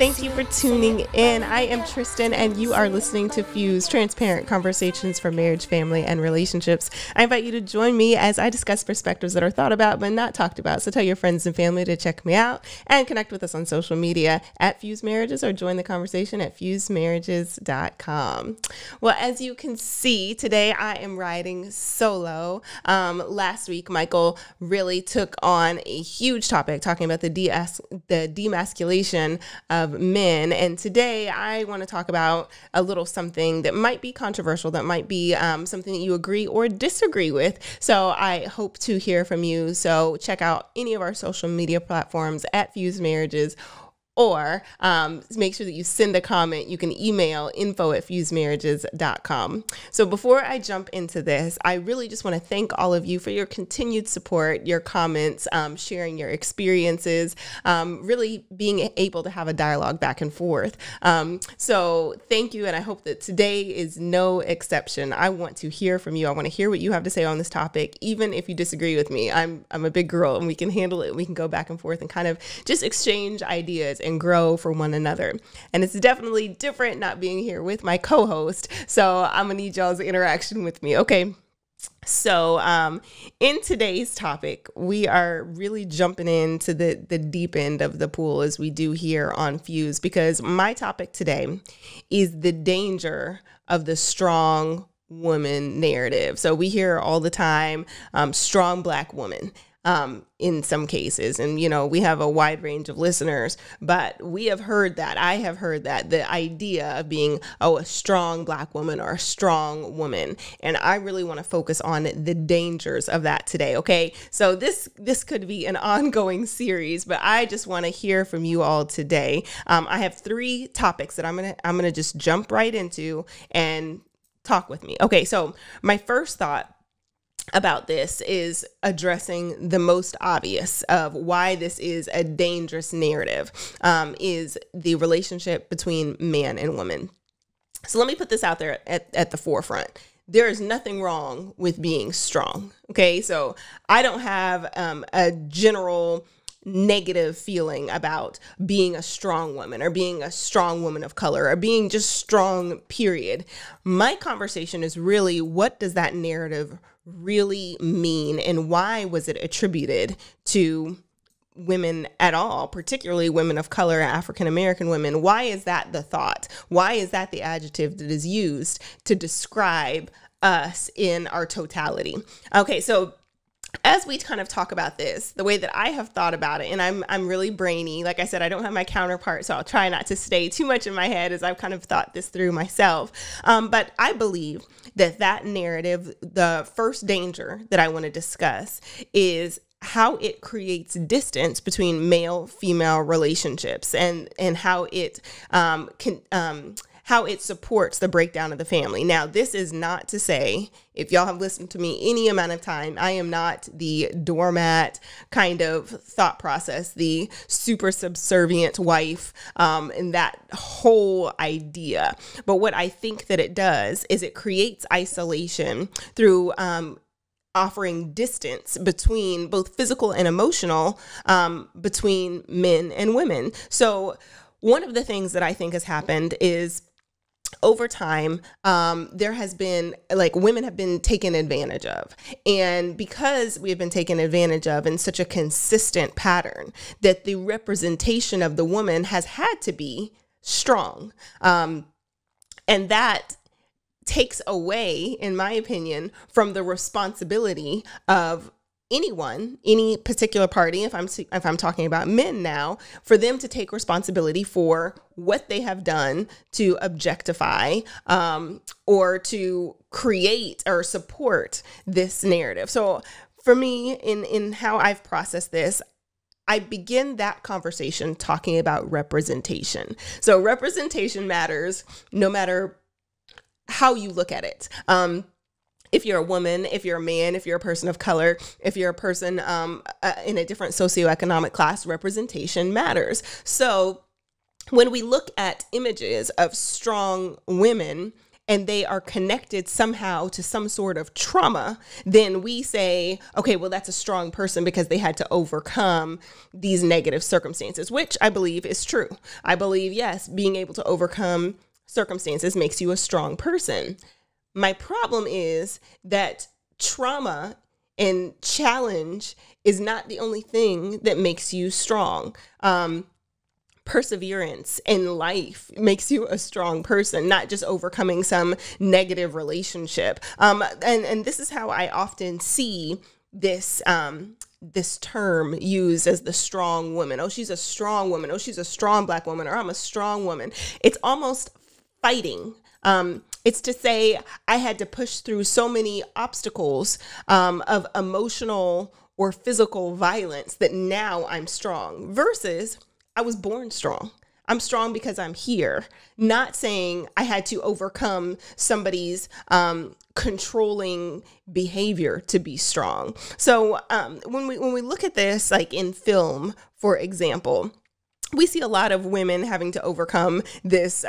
Thank you for tuning in. I am Tristin, and you are listening to Fuse, transparent conversations for marriage, family, and relationships. I invite you to join me as I discuss perspectives that are thought about but not talked about. So tell your friends and family to check me out and connect with us on social media at Fuse Marriages, or join the conversation at fusemarriages.com. Well, as you can see, today I am riding solo. Last week, Michael really took on a huge topic talking about the demasculation of men. And today I want to talk about a little something that might be controversial, that might be something that you agree or disagree with. So I hope to hear from you. So check out any of our social media platforms at Fuse Marriages, or make sure that you send a comment. You can email info@fusemarriages.com. So before I jump into this, I really just want to thank all of you for your continued support, your comments, sharing your experiences, really being able to have a dialogue back and forth. So thank you. And I hope that today is no exception. I want to hear from you. I want to hear what you have to say on this topic, even if you disagree with me. I'm a big girl, and we can handle it. We can go back and forth and kind of just exchange ideas and grow for one another. And it's definitely different not being here with my co-host. So I'm gonna need y'all's interaction with me. Okay. So in today's topic, we are really jumping into the deep end of the pool, as we do here on Fuse, because my topic today is the danger of the strong woman narrative. So we hear all the time, strong Black woman. In some cases. And, you know, we have a wide range of listeners, but we have heard that. I have heard that the idea of being, a strong Black woman or a strong woman. And I really want to focus on the dangers of that today. Okay. So this could be an ongoing series, but I just want to hear from you all today. I have 3 topics that I'm going to just jump right into and talk with me. Okay. So my first thought about this is addressing the most obvious of why this is a dangerous narrative, is the relationship between man and woman. So let me put this out there at the forefront. There is nothing wrong with being strong. Okay. So I don't have a general negative feeling about being a strong woman or being a strong woman of color or being just strong, period. My conversation is really, what does that narrative really mean, and why was it attributed to women at all, particularly women of color, African American women? Why is that the thought? Why is that the adjective that is used to describe us in our totality? Okay, so as we kind of talk about this, the way that I have thought about it, and I'm really brainy. Like I said, I don't have my counterpart, so I'll try not to stay too much in my head as I've kind of thought this through myself. But I believe that narrative, the first danger that I want to discuss is how it creates distance between male-female relationships, and how it how it supports the breakdown of the family. Now, this is not to say, if y'all have listened to me any amount of time, I am not the doormat kind of thought process, the super subservient wife, and that whole idea. But what I think that it does is it creates isolation through offering distance between both physical and emotional, between men and women. So one of the things that I think has happened is, over time, there has been, women have been taken advantage of. And because we have been taken advantage of in such a consistent pattern, that the representation of the woman has had to be strong. And that takes away, in my opinion, from the responsibility of anyone, any particular party, if I'm talking about men now, for them to take responsibility for what they have done to objectify or to create or support this narrative. So for me, in how I've processed this, I begin that conversation talking about representation. So representation matters no matter how you look at it. If you're a woman, if you're a man, if you're a person of color, if you're a person in a different socioeconomic class, representation matters. So when we look at images of strong women and they are connected somehow to some sort of trauma, then we say, okay, well, that's a strong person because they had to overcome these negative circumstances, which I believe is true. I believe, yes, being able to overcome circumstances makes you a strong person. My problem is that trauma and challenge is not the only thing that makes you strong. Perseverance in life makes you a strong person, not just overcoming some negative relationship. And this is how I often see this this term used as the strong woman. Oh, she's a strong woman. Oh, she's a strong Black woman, or I'm a strong woman. It's almost fighting. It's to say I had to push through so many obstacles of emotional or physical violence that now I'm strong, versus I was born strong. I'm strong because I'm here, not saying I had to overcome somebody's controlling behavior to be strong. So when we look at this, like in film, for example, we see a lot of women having to overcome this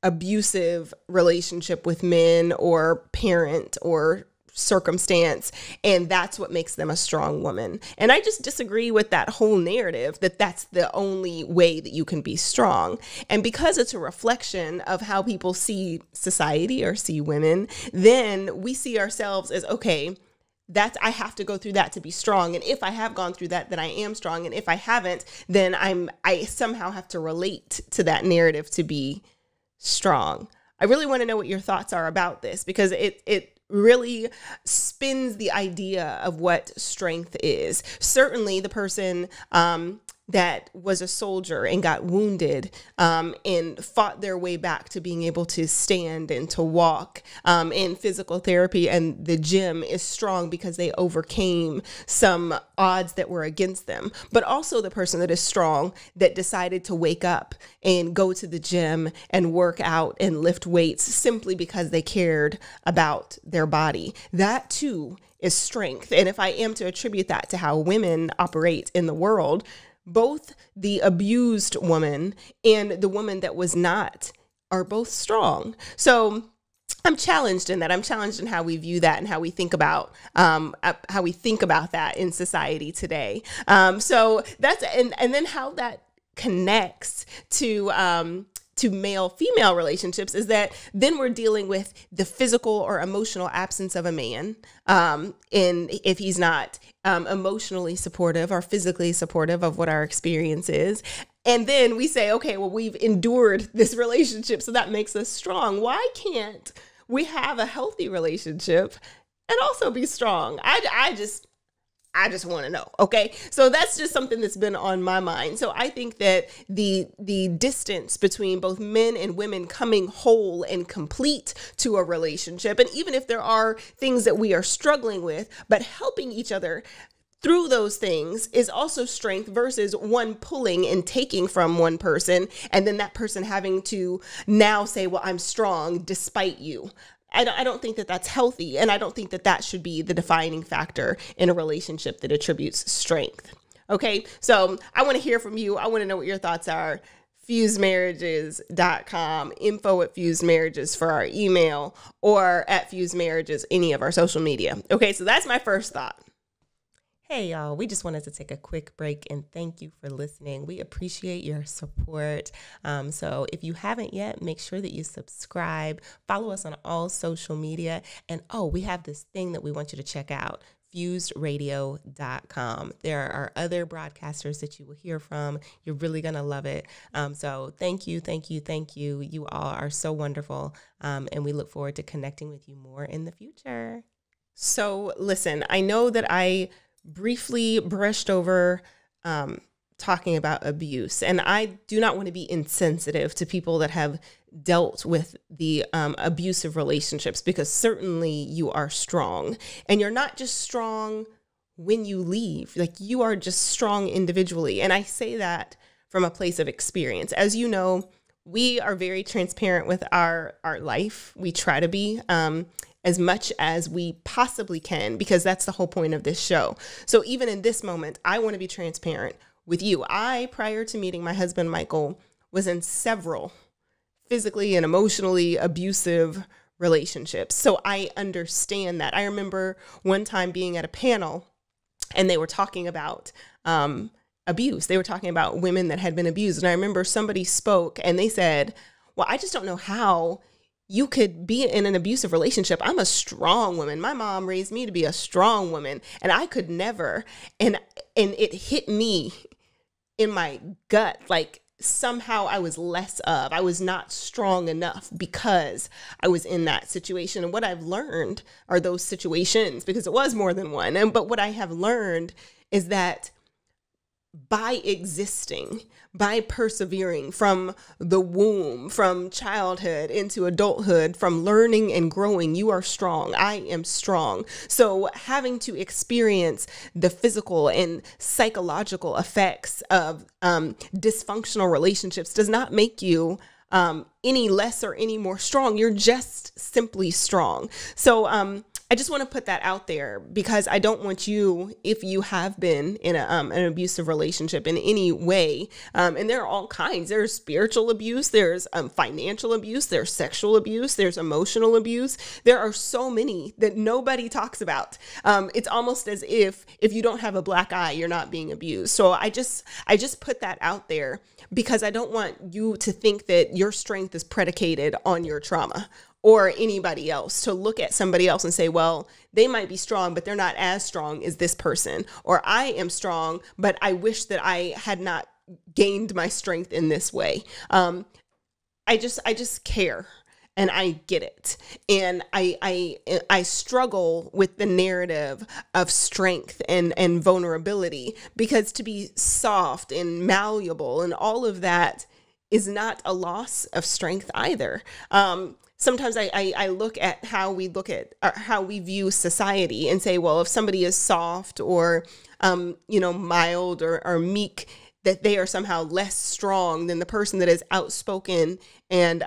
abusive relationship with men or parent or circumstance, and that's what makes them a strong woman. And I just disagree with that whole narrative that that's the only way that you can be strong. And because it's a reflection of how people see society or see women, then we see ourselves as, okay, I have to go through that to be strong. And if I have gone through that, then I am strong. And if I haven't, then I somehow have to relate to that narrative to be strong. I really want to know what your thoughts are about this, because it really spins the idea of what strength is. Certainly the person that was a soldier and got wounded and fought their way back to being able to stand and to walk in physical therapy and the gym is strong because they overcame some odds that were against them. But also the person that is strong that decided to wake up and go to the gym and work out and lift weights simply because they cared about their body. That too is strength. And if I am to attribute that to how women operate in the world, both the abused woman and the woman that was not are both strong. So I'm challenged in that. I'm challenged in how we view that and how we think about that in society today. So that's and then how that connects to male-female relationships is that then we're dealing with the physical or emotional absence of a man, and if he's not emotionally supportive or physically supportive of what our experience is. And then we say, okay, well, we've endured this relationship, so that makes us strong. Why can't we have a healthy relationship and also be strong? I just want to know. Okay. So that's just something that's been on my mind. So I think that the distance between both men and women coming whole and complete to a relationship, and even if there are things that we are struggling with, but helping each other through those things is also strength, versus one pulling and taking from one person, and then that person having to now say, well, I'm strong despite you. I don't think that that's healthy, and I don't think that that should be the defining factor in a relationship that attributes strength. Okay, so I want to hear from you. I want to know what your thoughts are. FusedMarriages.com, info@FusedMarriages for our email, or at FusedMarriages, any of our social media. Okay, so that's my first thought. Hey, y'all, we just wanted to take a quick break and thank you for listening. We appreciate your support. So if you haven't yet, make sure that you subscribe, follow us on all social media. And we have this thing that we want you to check out, FusedRadio.com. There are other broadcasters that you will hear from. You're really going to love it. So thank you. You all are so wonderful. And we look forward to connecting with you more in the future. So listen, I know that I briefly brushed over talking about abuse, and I do not want to be insensitive to people that have dealt with the abusive relationships, because certainly you are strong, and you're not just strong when you leave, like you are just strong individually. And I say that from a place of experience. As you know, we are very transparent with our life. We try to be as much as we possibly can, because that's the whole point of this show. So even in this moment, I want to be transparent with you. Prior to meeting my husband, Michael, was in several physically and emotionally abusive relationships. So I understand that. I remember one time being at a panel and they were talking about abuse. They were talking about women that had been abused. And I remember somebody spoke and they said, well, I just don't know how you could be in an abusive relationship. I'm a strong woman. My mom raised me to be a strong woman and I could never. And it hit me in my gut, like somehow I was I was not strong enough because I was in that situation. And what I've learned are those situations, because it was more than one. But what I have learned is that by existing, by persevering from the womb, from childhood into adulthood, from learning and growing, you are strong. I am strong. So having to experience the physical and psychological effects of dysfunctional relationships does not make you any less or any more strong. You're just simply strong. So I just want to put that out there because I don't want you, if you have been in an abusive relationship in any way, and there are all kinds. There's spiritual abuse, there's financial abuse, there's sexual abuse, there's emotional abuse. There are so many that nobody talks about. It's almost as if you don't have a black eye, you're not being abused. So I just put that out there because I don't want you to think that your strength is predicated on your trauma or anybody else, to look at somebody else and say, well, they might be strong, but they're not as strong as this person. Or I am strong, but I wish that I had not gained my strength in this way. I just care. And I get it. And I struggle with the narrative of strength and vulnerability, because to be soft and malleable and all of that is not a loss of strength either. Sometimes I look at how we view society and say, well, if somebody is soft or, mild or meek, that they are somehow less strong than the person that is outspoken and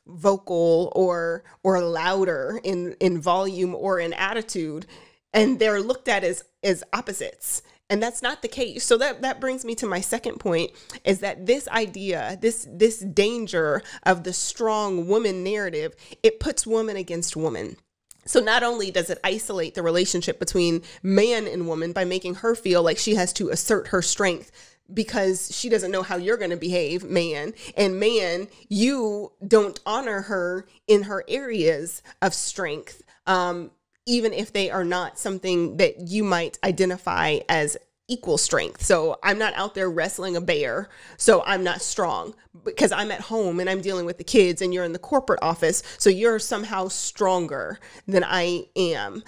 vocal or louder in volume or in attitude. And they're looked at as opposites. And that's not the case. So that brings me to my second point, is that this idea, this danger of the strong woman narrative, it puts woman against woman. So not only does it isolate the relationship between man and woman by making her feel like she has to assert her strength because she doesn't know how you're going to behave, man. And man, you don't honor her in her areas of strength, even if they are not something that you might identify as equal strength. So I'm not out there wrestling a bear, so I'm not strong because I'm at home and I'm dealing with the kids and you're in the corporate office, so you're somehow stronger than I am.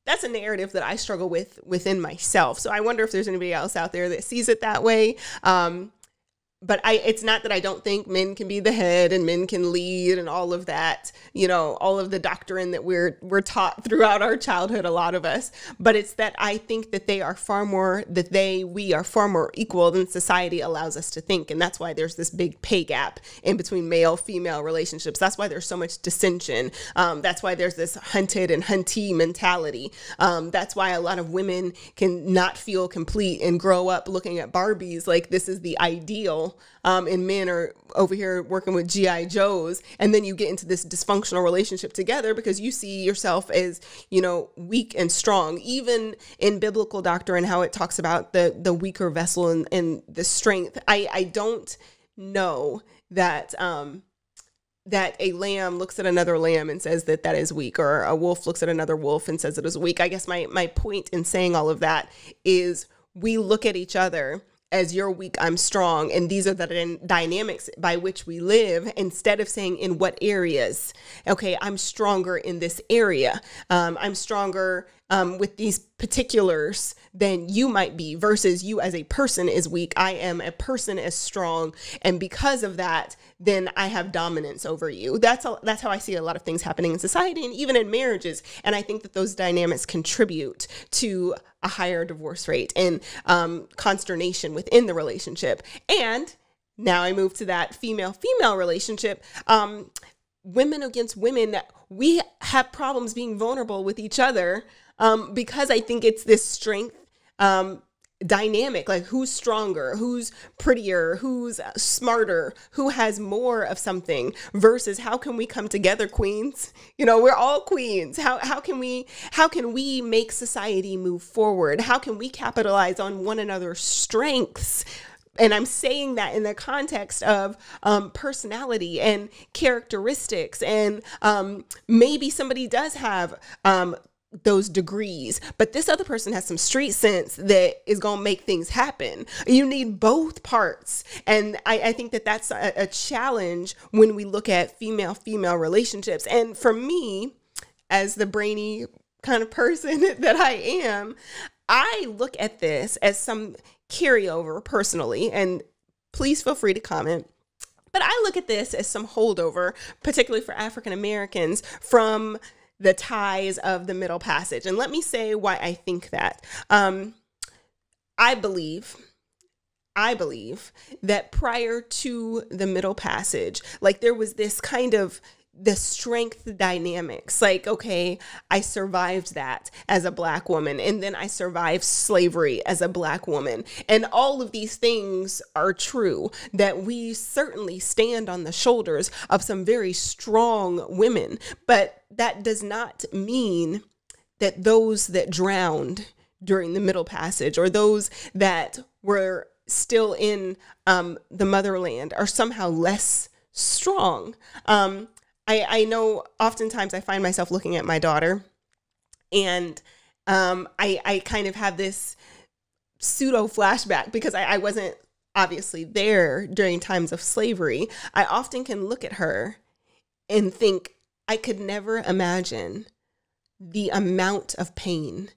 That's a narrative that I struggle with within myself. So I wonder if there's anybody else out there that sees it that way. But it's not that I don't think men can be the head and men can lead and all of that, all of the doctrine that we're taught throughout our childhood, a lot of us. But it's that I think that we are far more equal than society allows us to think. And that's why there's this big pay gap in between male-female relationships. That's why there's so much dissension. That's why there's this hunted and huntee mentality. That's why a lot of women can not feel complete and grow up looking at Barbies like this is the ideal. And men are over here working with G.I. Joes. And then you get into this dysfunctional relationship together because you see yourself as, weak and strong. Even in biblical doctrine, how it talks about the weaker vessel and the strength. I don't know that that a lamb looks at another lamb and says that is weak, or a wolf looks at another wolf and says it is weak. I guess my point in saying all of that is we look at each other as you're weak, I'm strong. And these are the dynamics by which we live, instead of saying in what areas. Okay, I'm stronger in this area. I'm stronger with these particulars than you might be, versus you as a person is weak. I am a person as strong. And because of that, then I have dominance over you. That's how I see a lot of things happening in society and even in marriages. And I think that those dynamics contribute to a higher divorce rate and consternation within the relationship. And now I move to that female-female relationship. Women against women, we have problems being vulnerable with each other because I think it's this strength dynamic, like who's stronger, who's prettier, who's smarter, who has more of something, versus how can we come together, queens? You know, we're all queens. How can we make society move forward? How can we capitalize on one another's strengths? And I'm saying that in the context of personality and characteristics, and maybe somebody does have those degrees, but this other person has some street sense that is going to make things happen. You need both parts. And I think that that's a challenge when we look at female-female relationships. And for me, as the brainy kind of person that I am, I look at this as some carryover personally, and please feel free to comment. But I look at this as some holdover, particularly for African Americans, from the ties of the Middle Passage. And let me say why I think that. I believe that prior to the Middle Passage, like there was this kind of the strength dynamics. Like, okay, I survived that as a Black woman, and then I survived slavery as a Black woman. And all of these things are true, that we certainly stand on the shoulders of some very strong women. But that does not mean that those that drowned during the Middle Passage, or those that were still in the motherland, are somehow less strong. I know oftentimes I find myself looking at my daughter, and I kind of have this pseudo flashback because I wasn't obviously there during times of slavery. I often can look at her and think, I could never imagine the amount of pain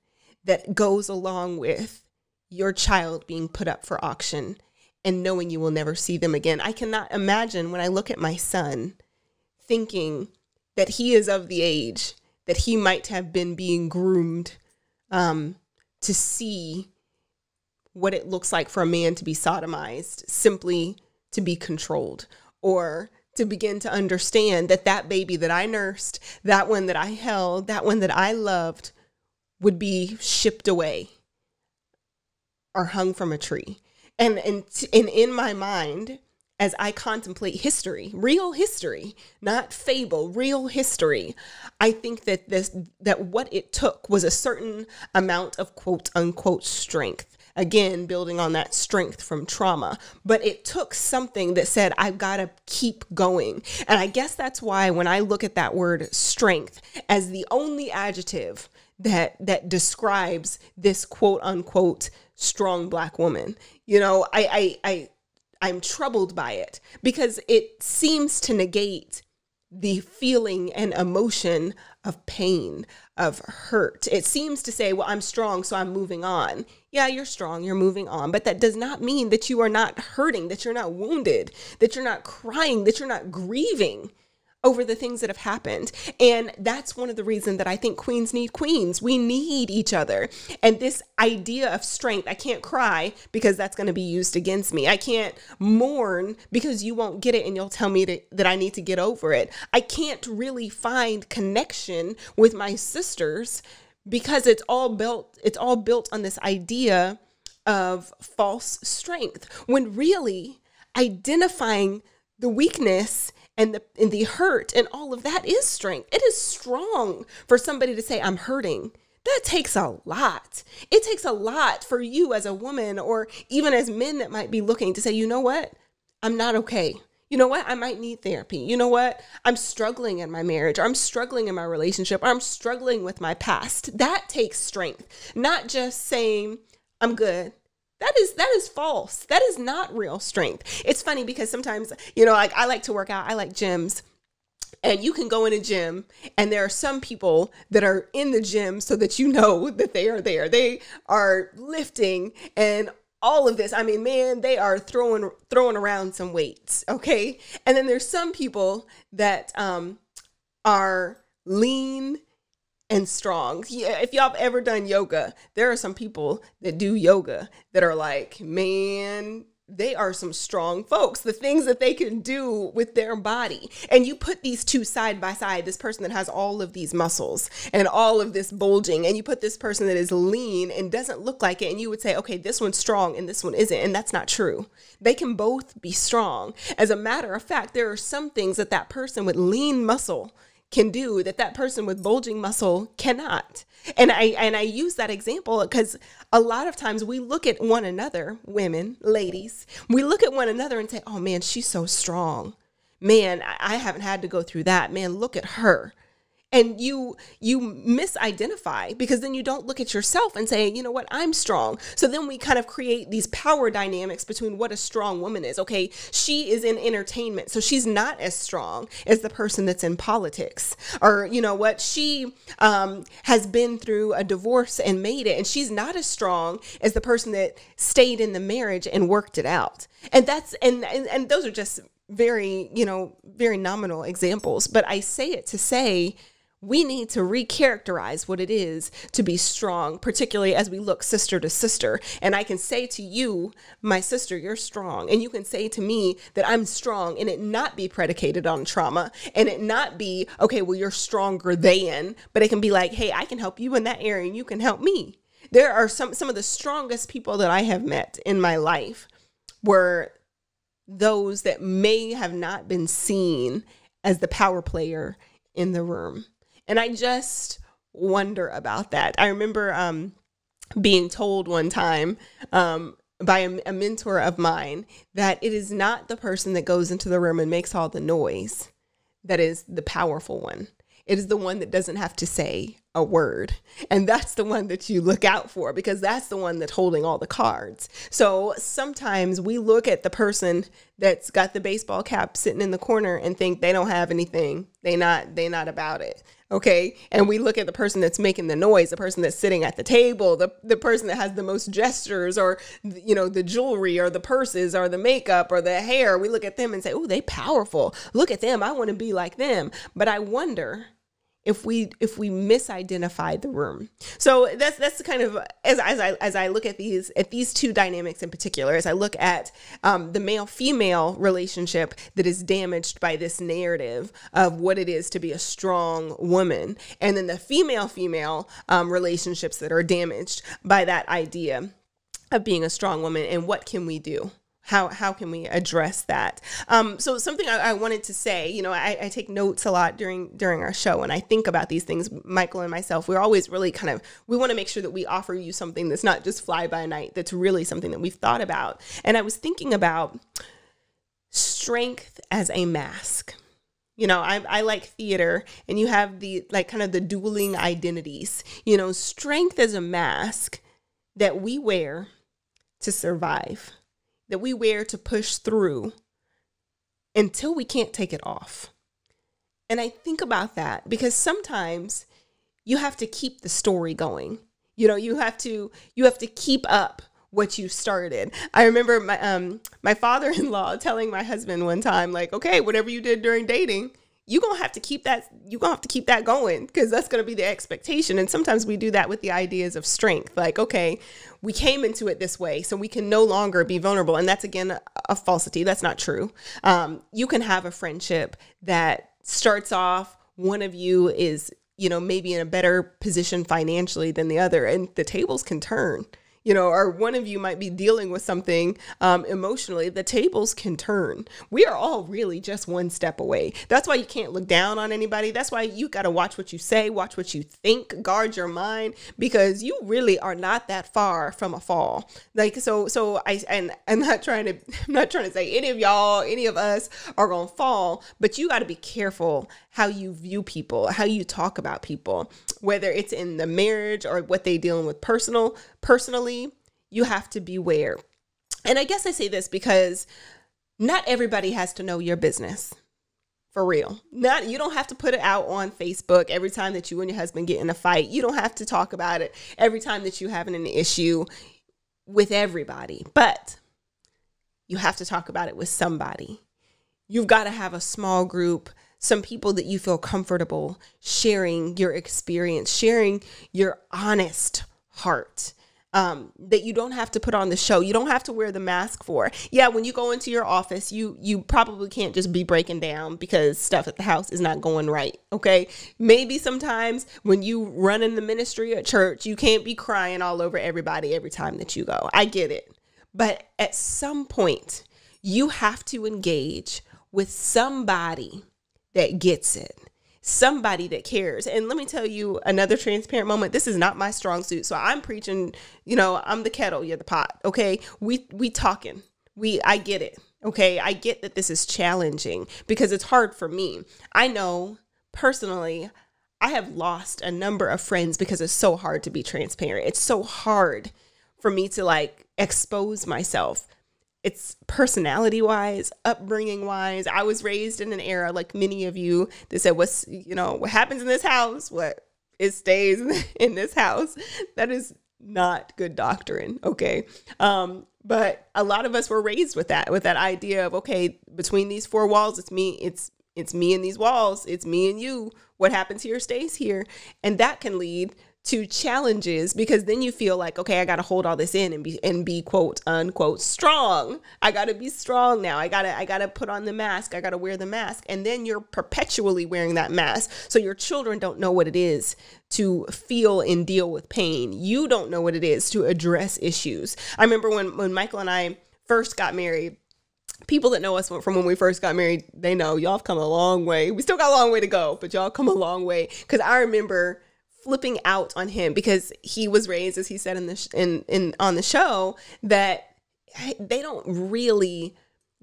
that goes along with your child being put up for auction and knowing you will never see them again. I cannot imagine, when I look at my son, thinking that he is of the age that he might have been being groomed to see what it looks like for a man to be sodomized, simply to be controlled, or to begin to understand that that baby that I nursed, that one that I held, that one that I loved, would be shipped away or hung from a tree. And in my mind, as I contemplate history, real history, not fable, real history, I think that that what it took was a certain amount of quote unquote strength. Again, building on that strength from trauma. But it took something that said, I've got to keep going. And I guess that's why when I look at that word strength as the only adjective that describes this quote unquote strong Black woman, you know, I'm troubled by it, because it seems to negate the feeling and emotion of pain, of hurt. It seems to say, well, I'm strong, so I'm moving on. Yeah, you're strong, you're moving on. But that does not mean that you are not hurting, that you're not wounded, that you're not crying, that you're not grieving over the things that have happened. And that's one of the reasons that I think queens need queens. We need each other. And this idea of strength, I can't cry because that's going to be used against me. I can't mourn because you won't get it and you'll tell me that I need to get over it. I can't really find connection with my sisters because it's all built on this idea of false strength, when really identifying the weakness and the hurt and all of that is strength. It is strong for somebody to say, I'm hurting. That takes a lot. It takes a lot for you as a woman, or even as men that might be looking, to say, you know what? I'm not okay. You know what? I might need therapy. You know what? I'm struggling in my marriage, or I'm struggling in my relationship, or I'm struggling with my past. That takes strength, not just saying, I'm good. That is false. That is not real strength. It's funny because sometimes, you know, like I like to work out. I like gyms. And you can go in a gym and there are some people that are in the gym so that you know that they are there. They are lifting and all of this. I mean, man, they are throwing around some weights. Okay. And then there's some people that are lean and strong. Yeah, if y'all have ever done yoga, there are some people that do yoga that are like, man, they are some strong folks, the things that they can do with their body. And you put these two side by side, this person that has all of these muscles and all of this bulging, and you put this person that is lean and doesn't look like it, and you would say, okay, this one's strong and this one isn't. And that's not true. They can both be strong. As a matter of fact, there are some things that that person with lean muscle can do that that person with bulging muscle cannot. And I use that example because a lot of times we look at one another, women, ladies, we look at one another and say, oh man, she's so strong. Man, I haven't had to go through that. Man, look at her. And you misidentify, because then you don't look at yourself and say, you know what, I'm strong. So then we kind of create these power dynamics between what a strong woman is. Okay, she is in entertainment, so she's not as strong as the person that's in politics. Or, you know what, she has been through a divorce and made it, and she's not as strong as the person that stayed in the marriage and worked it out. And that's and those are just very, very nominal examples. But I say it to say, we need to recharacterize what it is to be strong, particularly as we look sister to sister. And I can say to you, my sister, you're strong. And you can say to me that I'm strong, and it not be predicated on trauma, and it not be, okay, well, you're stronger than, but it can be like, hey, I can help you in that area and you can help me. There are some of the strongest people that I have met in my life were those that may have not been seen as the power player in the room. And I just wonder about that. I remember being told one time by a mentor of mine that it is not the person that goes into the room and makes all the noise that is the powerful one. It is the one that doesn't have to say a word. And that's the one that you look out for, because that's the one that's holding all the cards. So sometimes we look at the person that's got the baseball cap sitting in the corner and think they don't have anything. They not about it. Okay. And we look at the person that's making the noise, the person that's sitting at the table, the person that has the most gestures, or, the jewelry or the purses or the makeup or the hair. We look at them and say, oh, they powerful. Look at them. I want to be like them. But I wonder if we misidentify the room. So that's the kind of, as I look at these two dynamics in particular, as I look at the male-female relationship that is damaged by this narrative of what it is to be a strong woman, and then the female-female relationships that are damaged by that idea of being a strong woman, and what can we do? How can we address that? So something I wanted to say, I take notes a lot during our show, and I think about these things. Michael and myself, we're always really we want to make sure that we offer you something that's not just fly by night, that's really something that we've thought about. And I was thinking about strength as a mask. I like theater, and you have the the dueling identities. Strength as a mask that we wear to survive, that we wear to push through until we can't take it off. And I think about that because sometimes you have to keep the story going. You have to keep up what you started. I remember my father-in-law telling my husband one time, okay, whatever you did during dating, you're going to have to keep that going, because that's going to be the expectation. And sometimes we do that with the ideas of strength. Okay, we came into it this way, so we can no longer be vulnerable. And that's, again, a falsity. That's not true. You can have a friendship that starts off, one of you is, maybe in a better position financially than the other, and the tables can turn. Or one of you might be dealing with something emotionally, the tables can turn. We are all really just one step away. That's why you can't look down on anybody. That's why you got to watch what you say, watch what you think, guard your mind, because you really are not that far from a fall. I'm not trying to say any of us are going to fall, but you got to be careful how you view people, how you talk about people, whether it's in the marriage or what they dealing with personally, you have to beware. And I guess I say this because not everybody has to know your business. For real. You don't have to put it out on Facebook every time that you and your husband get in a fight. You don't have to talk about it every time that you're having an issue with everybody. But you have to talk about it with somebody. You've got to have a small group, some people that you feel comfortable sharing your experience, sharing your honest heart. that you don't have to put on the show. You don't have to wear the mask for. Yeah, when you go into your office, you probably can't just be breaking down because stuff at the house is not going right, okay? Maybe sometimes when you run in the ministry at church, you can't be crying all over everybody every time that you go. I get it. But at some point, you have to engage with somebody that gets it. Somebody that cares. And let me tell you another transparent moment. This is not my strong suit. So I'm preaching, I'm the kettle, you're the pot. Okay. We talking. I get it. Okay. I get that this is challenging because it's hard for me. I know personally, I have lost a number of friends because it's so hard to be transparent. It's so hard for me to expose myself. It's personality wise, upbringing wise. I was raised in an era like many of you that said, what happens in this house, it stays in this house. That is not good doctrine. Okay. But a lot of us were raised with that idea of, okay, between these four walls, it's me and these walls. It's me and you. What happens here stays here. And that can lead to challenges because then you feel like, okay, I got to hold all this in and be quote unquote strong. I got to be strong now. I got to put on the mask. I got to wear the mask. And then you're perpetually wearing that mask. So your children don't know what it is to feel and deal with pain. You don't know what it is to address issues. I remember when Michael and I first got married, people that know us from when we first got married, they know y'all have come a long way. We still got a long way to go, but y'all come a long way. Because I remember flipping out on him because he was raised, as he said on the show, that they don't really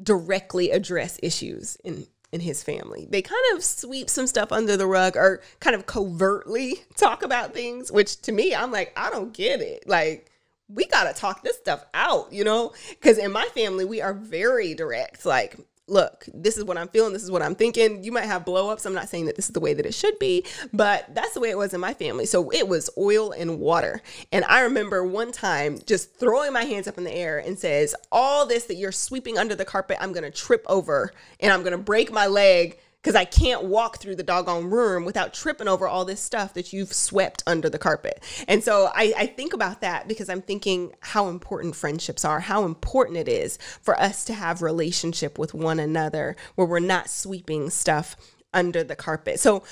directly address issues in his family. They kind of sweep some stuff under the rug or kind of covertly talk about things, which to me, I'm like, I don't get it. Like, we got to talk this stuff out, because in my family, we are very direct. Like, look, this is what I'm feeling. This is what I'm thinking. You might have blow-ups. I'm not saying that this is the way that it should be, but that's the way it was in my family. So it was oil and water. And I remember one time just throwing my hands up in the air and says, all this that you're sweeping under the carpet, I'm going to trip over and I'm going to break my leg because I can't walk through the doggone room without tripping over all this stuff that you've swept under the carpet. And so I think about that because I'm thinking how important friendships are, how important it is for us to have relationship with one another where we're not sweeping stuff under the carpet. So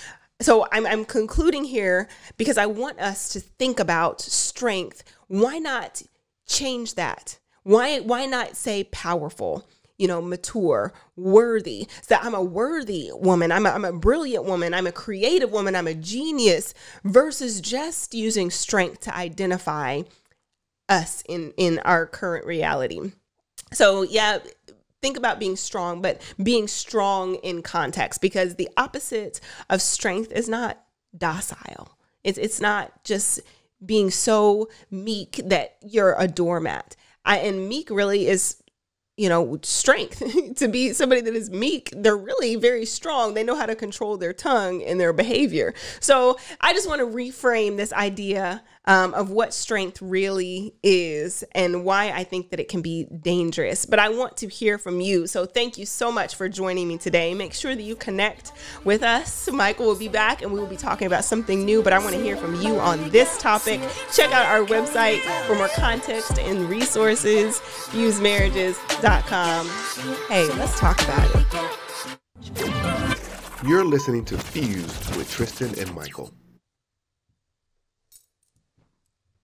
I'm concluding here because I want us to think about strength. Why not change that? Why not say powerful? Mature, worthy. So I'm a worthy woman. I'm a brilliant woman. I'm a creative woman. I'm a genius versus just using strength to identify us in our current reality. So yeah, think about being strong, but being strong in context because the opposite of strength is not docile. It's not just being so meek that you're a doormat. And meek really is strength. To be somebody that is meek, they're really very strong. They know how to control their tongue and their behavior. So I just want to reframe this idea of what strength really is and why I think that it can be dangerous. But I want to hear from you. So thank you so much for joining me today. Make sure that you connect with us. Michael will be back and we will be talking about something new, but I want to hear from you on this topic. Check out our website for more context and resources, fusemarriages.com. Hey, let's talk about it. You're listening to Fused with Tristin and Michael.